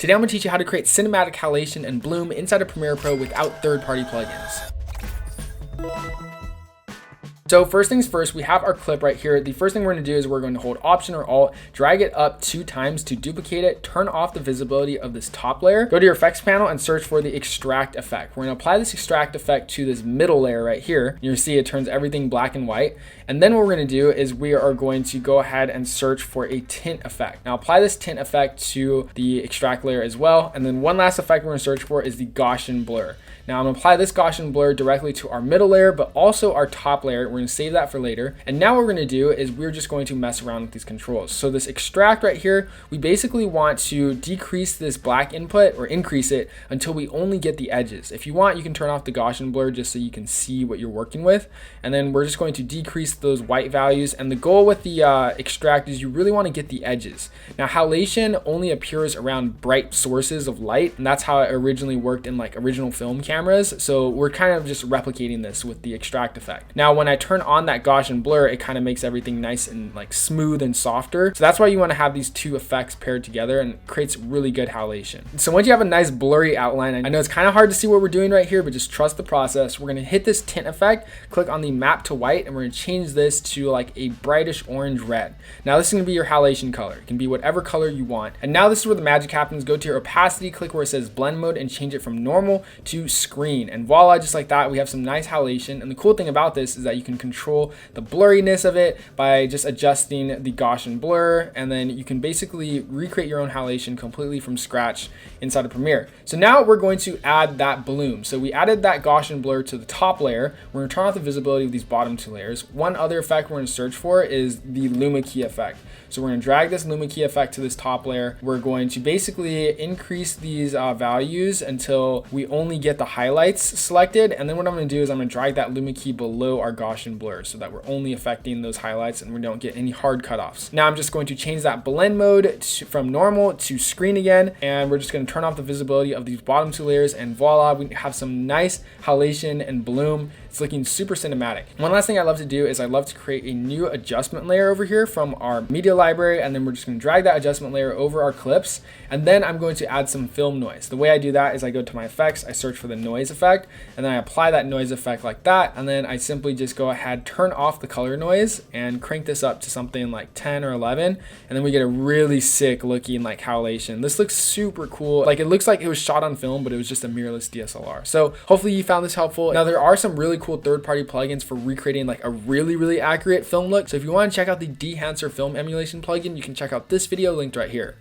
Today I'm going to teach you how to create cinematic halation and bloom inside of Premiere Pro without third-party plugins. So first things first, we have our clip right here. The first thing we're going to do is we're going to hold Option or Alt, drag it up 2 times to duplicate it, turn off the visibility of this top layer, go to your effects panel and search for the extract effect. We're going to apply this extract effect to this middle layer right here. You'll see it turns everything black and white. And then what we're going to do is we are going to go ahead and search for a tint effect. Now apply this tint effect to the extract layer as well. And then one last effect we're going to search for is the Gaussian blur. Now I'm going to apply this Gaussian blur directly to our middle layer, but also our top layer. We're going to save that for later. And now what we're going to do is we're just going to mess around with these controls. So this extract right here, we basically want to decrease this black input or increase it until we only get the edges. If you want, you can turn off the Gaussian blur just so you can see what you're working with. And then we're just going to decrease those white values. And the goal with the extract is you really want to get the edges. Now halation only appears around bright sources of light, and that's how it originally worked in like original film cameras. So we're kind of just replicating this with the extract effect. Now when I turn on that Gaussian blur, it kind of makes everything nice and like smooth and softer. So that's why you want to have these two effects paired together, and it creates really good halation. So once you have a nice blurry outline, I know it's kind of hard to see what we're doing right here, but just trust the process. We're going to hit this tint effect, click on the map to white, and we're going to change this to like a brightish orange red. Now this is going to be your halation color. It can be whatever color you want. And now this is where the magic happens. Go to your opacity, click where it says blend mode, and change it from normal to screen. And voila, just like that, we have some nice halation. And the cool thing about this is that you can control the blurriness of it by just adjusting the Gaussian blur, and then you can basically recreate your own halation completely from scratch inside of Premiere. So now we're going to add that bloom. So we added that Gaussian blur to the top layer. We're going to turn off the visibility of these bottom 2 layers. One other effect we're going to search for is the luma key effect. So we're going to drag this luma key effect to this top layer. We're going to basically increase these values until we only get the highlights selected. And then what I'm going to do is I'm going to drag that luma key below our Gaussian blur so that we're only affecting those highlights and we don't get any hard cutoffs. Now I'm just going to change that blend mode from normal to screen again, and we're just going to turn off the visibility of these bottom 2 layers, and voila, we have some nice halation and bloom. It's looking super cinematic. One last thing I love to do is I love to create a new adjustment layer over here from our media library, and then we're just going to drag that adjustment layer over our clips, and then I'm going to add some film noise. The way I do that is I go to my effects, I search for the noise effect, and then I apply that noise effect like that, and then I simply just go ahead, turn off the color noise, and crank this up to something like 10 or 11, and then we get a really sick looking like halation. This looks super cool. Like it looks like it was shot on film, but it was just a mirrorless DSLR. So hopefully you found this helpful. Now there are some really cool third-party plugins for recreating like a really accurate film look. So if you want to check out the Dehancer film emulation plugin, you can check out this video linked right here.